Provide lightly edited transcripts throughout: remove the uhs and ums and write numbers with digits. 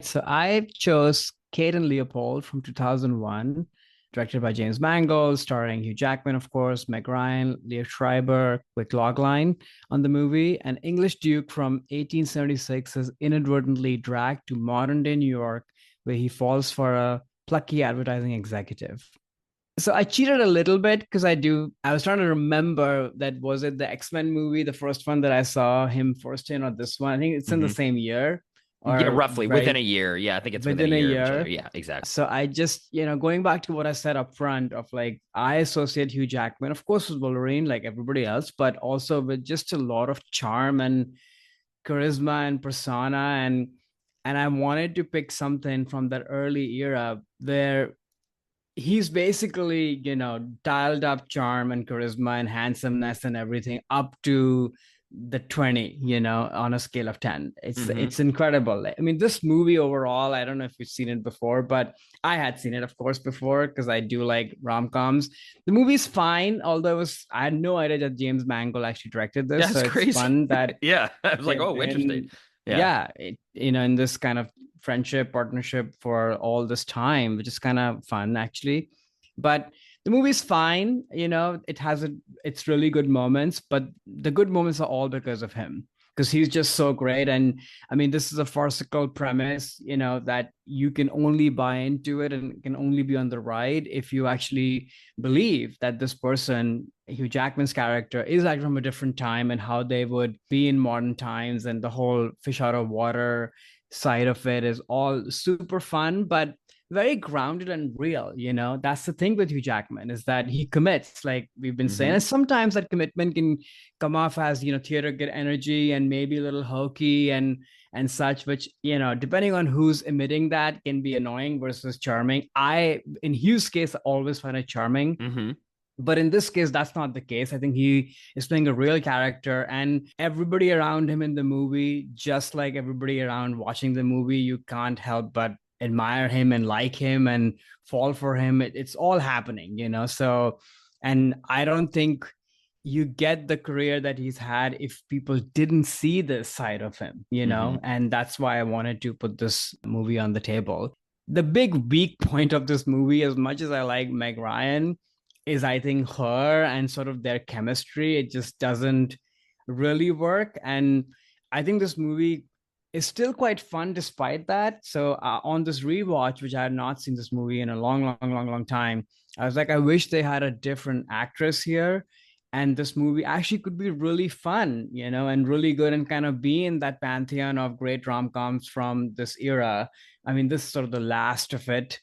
So I chose Kate and Leopold from 2001, directed by James Mangold, starring Hugh Jackman, of course, Meg Ryan, Liev Schreiber, quick logline on the movie. An English Duke from 1876 is inadvertently dragged to modern day New York, where he falls for a plucky advertising executive. So I cheated a little bit because I was trying to remember that was it the X-Men movie, the first one that I saw him first in, or this one? I think it's in the Hmm. same year Yeah, or roughly within a very year. Yeah, I think it's within a within a year of each other. year. Yeah, exactly. So I just, going back to what I said up front of like, I associate Hugh Jackman, of course, with Wolverine, like everybody else, but also with just a lot of charm and charisma and persona. And I wanted to pick something from that early era where he's basically, dialed up charm and charisma and handsomeness and everything up to the 20, on a scale of 10. it's Hmm. it's incredible. I mean, this movie overall, I don't know if you've seen it before, but I had seen it, of course, before because I do like rom-coms. The movie's fine, although I had no idea that James Mangold actually directed Yeah, this, so it's it's crazy. fun that Yeah, I was like, they've oh, interesting. been, Yeah. yeah, in this kind of friendship partnership for all this time, which is kind of fun actually. But the movie's fine, it's really good moments, but the good moments are all because of him, because he's just so great. And I mean, this is a farcical premise, that you can only buy into it and can only be on the ride if you actually believe that this person, Hugh Jackman's character, is like from a different time and how they would be in modern times, and the whole fish out of water side of it is all super fun, but very grounded and real. That's the thing with Hugh Jackman, is that he commits, like we've been saying. Hmm. And sometimes that commitment can come off as, theater good energy and maybe a little hokey and such, which, depending on who's emitting that, can be annoying versus charming. I, in Hugh's case, always find it charming. Hmm. But in this case, that's not the case. I think he is playing a real character, and everybody around him in the movie, just like everybody around watching the movie, you can't help but admire him and like him and fall for him. It's all happening, So, and I don't think you get the career that he's had if people didn't see this side of him, Hmm. And that's why I wanted to put this movie on the table. The big weak point of this movie, as much as I like Meg Ryan, is I think her and sort of their chemistry. It just doesn't really work. And I think this movie is still quite fun despite that. So on this rewatch, which I had not seen this movie in a long, long, long, long time, I was like, I wish they had a different actress here. And this movie actually could be really fun, and really good, and kind of be in that pantheon of great rom-coms from this era. I mean, this is sort of the last of it.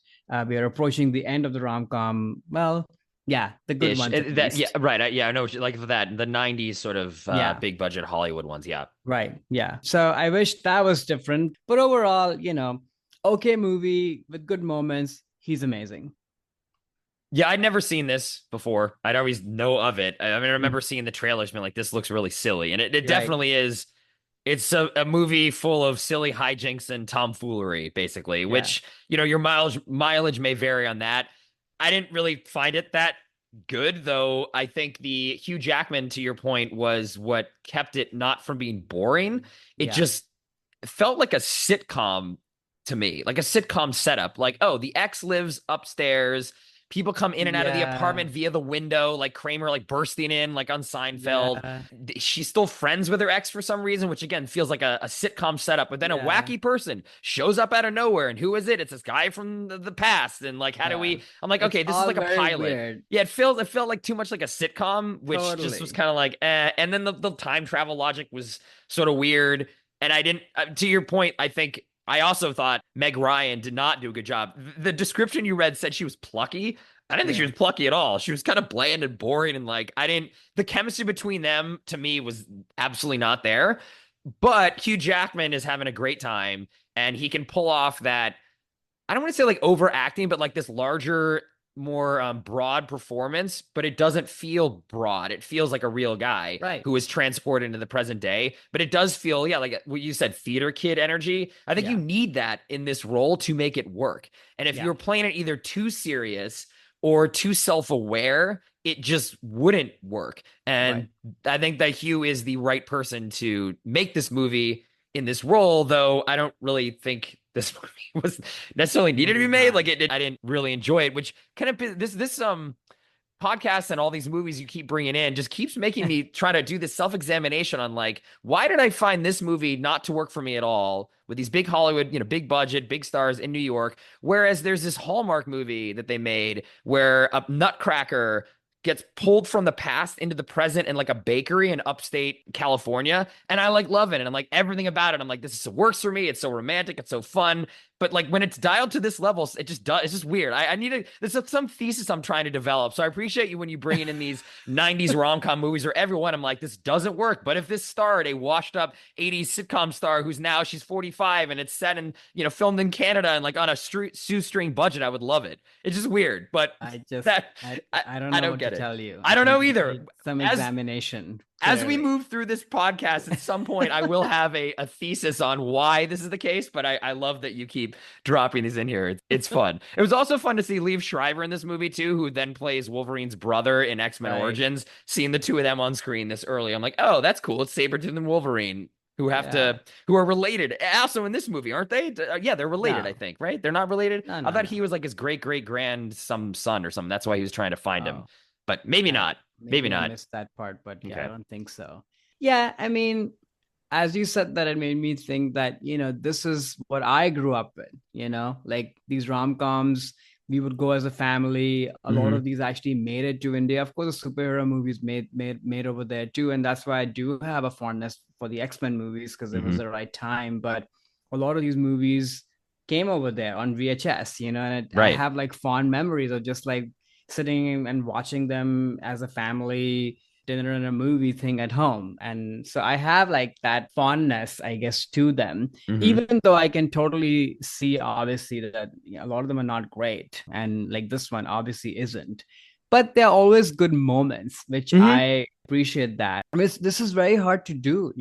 We are approaching the end of the rom-com. Well, yeah, the good Ish. ones at That, yeah, least. right. Yeah, I know. Like for that, the '90s sort of Yeah, big budget Hollywood ones. Yeah. right. Yeah. So I wish that was different. But overall, okay movie with good moments. He's amazing. Yeah, I'd never seen this before. I'd always know of it. I mean, I Mm. remember seeing the trailers, being like, this looks really silly. And it Right. definitely is. It's a movie full of silly hijinks and tomfoolery, basically, Yeah. which, your mileage may vary on that. I didn't really find it that good, though. I think the Hugh Jackman, to your point, was what kept it not from being boring. It Yeah. just felt like a sitcom to me, like a sitcom setup. Like, oh, the ex lives upstairs. People come in and out of the Yeah. apartment via the window, like Kramer, like bursting in, like on Seinfeld. Yeah. She's still friends with her ex for some reason, which again feels like a sitcom setup. But then a Yeah. wacky person shows up out of nowhere, and who is it? It's this guy from the past. And like, how do Yeah. we? I'm like, It's okay, this is all like a very pilot. weird. Yeah, it felt like too much like a sitcom, which just was Totally. kind of like, eh. And then the time travel logic was sort of weird. And I didn't, to your point, I think I also thought Meg Ryan did not do a good job. The description you read said she was plucky. I didn't think she Yeah. was plucky at all. She was kind of bland and boring. And like, the chemistry between them to me was absolutely not there. But Hugh Jackman is having a great time and he can pull off that. I don't want to say like overacting, but like this larger, more broad performance, but it doesn't feel broad. It feels like a real guy Right. who is transported into the present day. But it does feel, yeah, like what you said, theater kid energy. I think you Yeah. need that in this role to make it work. And if Yeah. you're playing it either too serious or too self aware, it just wouldn't work. Right. And I think that Hugh is the right person to make this movie in this role, though I don't really think this movie was necessarily needed to movie be is made. not. Like I didn't really enjoy it, which kind of this podcasts and all these movies you keep bringing in just keeps making me try to do this self-examination on like, why did I find this movie not to work for me at all with these big Hollywood, big budget, big stars in New York, whereas there's this Hallmark movie that they made where a nutcracker gets pulled from the past into the present in like a bakery in upstate California, and I like love it, and I'm like everything about it, I'm like, this works for me. It's so romantic, it's so fun. But like when it's dialed to this level, it just does. It's just weird. I need to. There's some thesis I'm trying to develop. So I appreciate you when you bring it in these '90s rom-com movies, or everyone. I'm like, this doesn't work. But if this starred a washed-up '80s sitcom star who's now she's 45 and it's set in filmed in Canada and like on a shoestring budget, I would love it. It's just weird, but I just that I, I don't I know don't what to get it. tell you. I don't know It either. needs some As examination, as we clearly. move through this podcast, at some point, I will have a thesis on why this is the case, but I love that you keep dropping these in here. It's fun. It was also fun to see Liev Schreiber in this movie, too, who then plays Wolverine's brother in X-Men Right. Origins. Seeing the two of them on screen this early, I'm like, oh, that's cool. It's Sabretooth and Wolverine. Yeah. Who are related also in this movie, aren't they? Yeah, they're related, I No. think, right? They're not related. No, I no, thought he no. was like his great grand some son or something. That's why he was trying to find him, Oh, but maybe I not. Maybe maybe I not. missed that part, but yeah, I Okay. don't think so. Yeah, I mean, as you said that, it made me think that, this is what I grew up with, like these rom-coms, we would go as a family. A lot Hmm. of these actually made it to India. Of course, the superhero movies made over there too. And that's why I do have a fondness for the X-Men movies, because it was Hmm. the right time. But a lot of these movies came over there on VHS, and I Right. have like fond memories of just like sitting and watching them as a family dinner and a movie thing at home. And so I have like that fondness, I guess, to them, Hmm. even though I can totally see obviously that a lot of them are not great. And like this one obviously isn't. But they're always good moments, which Hmm. I appreciate that. I mean, this is very hard to do,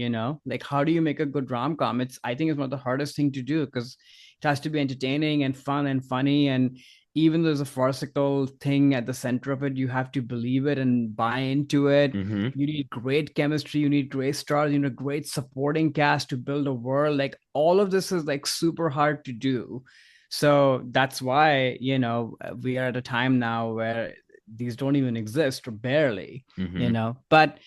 like how do you make a good rom-com? I think it's one of the hardest thing to do because it has to be entertaining and fun and funny. And even though there's a farcical thing at the center of it, you have to believe it and buy into it. Hmm. You need great chemistry, you need great stars, you need a great supporting cast to build a world. Like all of this is like super hard to do. So that's why, we are at a time now where these don't even exist or barely, Hmm. But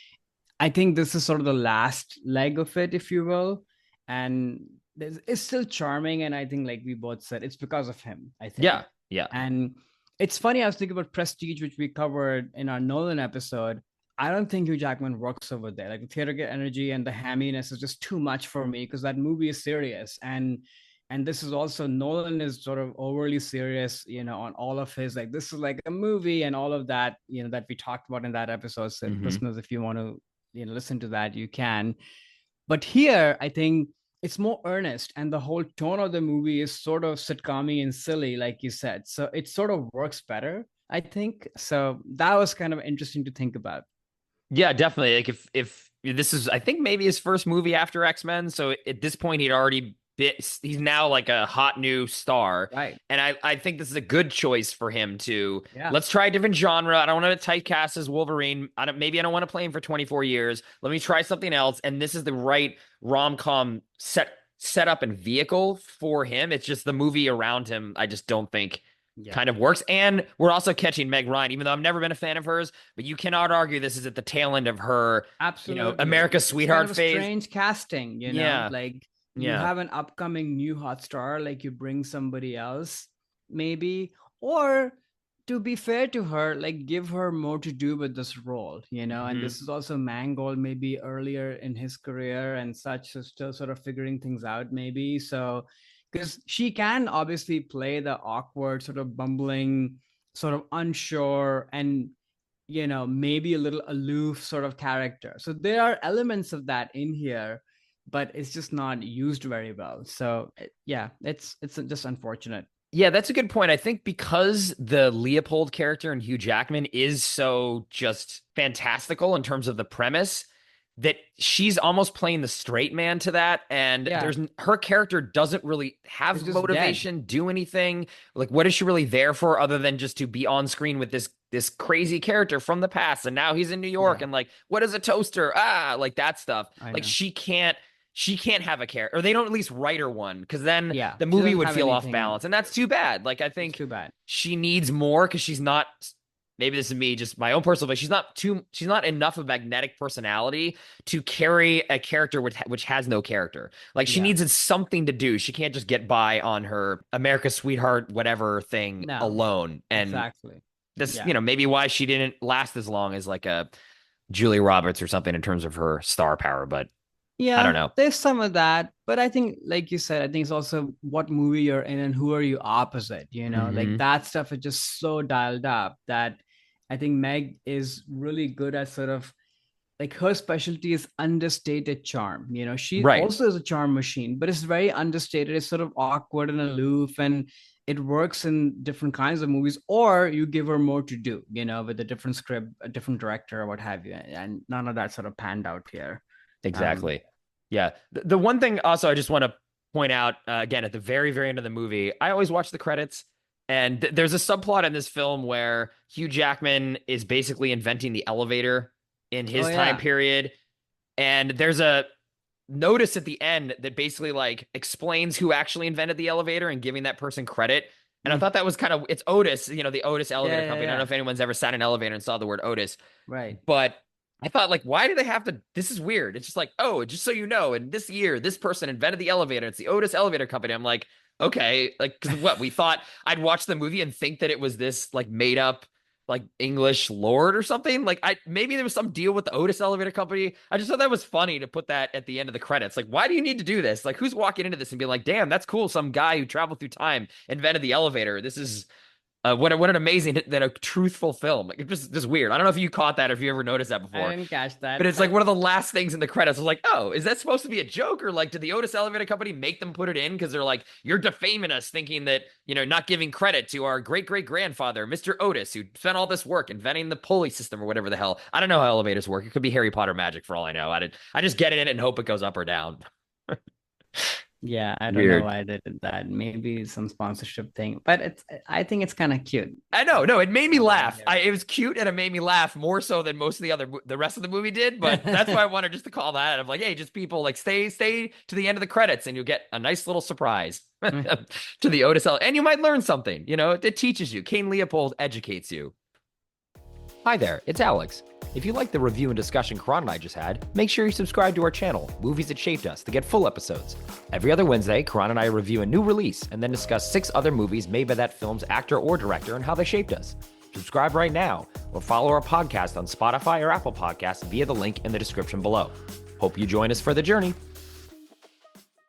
I think this is sort of the last leg of it, if you will. And it's still charming. And I think, like we both said, it's because of him, I Yeah. think. Yeah. And it's funny, I was thinking about Prestige, which we covered in our Nolan episode. I don't think Hugh Jackman works over there. Like the theater get energy and the hamminess is just too much for me because that movie is serious. And this is also Nolan is sort of overly serious, on all of his like this is like a movie and all of that, that we talked about in that episode. So Hmm. listeners, if you want to, listen to that, you can. But here, I think it's more earnest, and the whole tone of the movie is sort of sitcom and silly, like you said. So it sort of works better, I think. So that was kind of interesting to think about. Yeah, definitely. Like if this is, I think maybe his first movie after X-Men. So at this point, he's now like a hot new star. Right. And I think this is a good choice for him to Yeah. let's try a different genre. I don't want to typecast as Wolverine. Maybe I don't want to play him for 24 years. Let me try something else. And this is the right rom-com setup and vehicle for him. It's just the movie around him. I just don't think Yeah. kind of works. And we're also catching Meg Ryan, even though I've never been a fan of hers, but you cannot argue this is at the tail end of her, Absolutely. America's It's kind sweetheart of a phase. strange casting, Yeah. like you Yeah. have an upcoming new hot star, like you bring somebody else, maybe, or to be fair to her, like give her more to do with this role, and Hmm. this is also Mangold, maybe earlier in his career and such, so still sort of figuring things out, maybe. So, because she can obviously play the awkward, sort of bumbling, sort of unsure, and maybe a little aloof sort of character. So there are elements of that in here, but it's just not used very well. So yeah, it's just unfortunate. Yeah, that's a good point. I think because the Leopold character in Hugh Jackman is so just fantastical in terms of the premise, that she's almost playing the straight man to that. And Yeah, her character doesn't really it's have just dead. motivation, do anything. Like, what is she really there for other than just to be on screen with this crazy character from the past? And now he's in New York Yeah, and like, what is a toaster? Ah, like that stuff. I Like know. she can't. she can't have a character, or they don't at least write her one, because then Yeah, the she movie doesn't would have feel off anything. balance, and that's too bad. Like, I It's think too bad. she needs more, because she's not. Maybe this is me, just my own personal, but she's not enough of a magnetic personality to carry a character which has no character. Like, she Yeah. needs something to do. She can't just get by on her America's sweetheart whatever thing No, alone. And exactly. this, Yeah. maybe why she didn't last as long as like a Julia Roberts or something in terms of her star power, but I don't Yeah, know. there's some of that, but I think, like you said, I think it's also what movie you're in and who are you opposite, like Hmm. that stuff is just so dialed up that I think Meg is really good at sort of like her specialty is understated charm. She Right. also is a charm machine, but it's very understated. It's sort of awkward and aloof, and it works in different kinds of movies. Or you give her more to do, with a different script, a different director, or what have you. And none of that sort of panned out here. Um, Exactly. Yeah. The one thing also I just want to point out again at the very, very end of the movie, I always watch the credits. And there's a subplot in this film where Hugh Jackman is basically inventing the elevator in oh his time yeah. period. And there's a notice at the end that basically like explains who actually invented the elevator and giving that person credit. And I Mm. thought that was kind of, it's Otis, the Otis Yeah, elevator yeah, company. I don't know yeah. if anyone's ever sat in an elevator and saw the word Otis, Right. but I thought, like, why do they have to? This is weird. It's just like, oh, just so you know, in this year, this person invented the elevator. It's the Otis Elevator Company. I'm like, okay, like, because what we thought I'd watch the movie and think that it was this like made up like English lord or something. Like, maybe there was some deal with the Otis Elevator Company. I just thought that was funny to put that at the end of the credits. Like, why do you need to do this? Like, who's walking into this and being like, damn, that's cool. Some guy who traveled through time invented the elevator. This is what an amazing that a truthful film. Like, it's just weird. I don't know if you caught that or if you ever noticed that I before. didn't catch But that, it's like but one of the last things in the credits. I was like, oh, is that supposed to be a joke? Or like, did the Otis Elevator Company make them put it in? Because they're like, you're defaming us, thinking that, not giving credit to our great great grandfather, Mr. Otis, who spent all this work inventing the pulley system or whatever the hell. I don't know how elevators work. It could be Harry Potter magic for all I know. I just get in it and hope it goes up or down. yeah, I don't know Weird. why they did that. Maybe some sponsorship thing, but I think it's kind of cute. I know, no, it made me All right laugh. here. It was cute and it made me laugh more so than most of the rest of the movie did. But that's why I wanted just to call that. I'm like, hey, just people like stay to the end of the credits and you'll get a nice little surprise to the Otis and you might learn something. It teaches you. Kate Leopold educates you. Hi there, it's Alex. If you like the review and discussion Karan and I just had, make sure you subscribe to our channel, Movies That Shaped Us, to get full episodes. Every other Wednesday, Karan and I review a new release and then discuss 6 other movies made by that film's actor or director and how they shaped us. Subscribe right now or follow our podcast on Spotify or Apple Podcasts via the link in the description below. Hope you join us for the journey.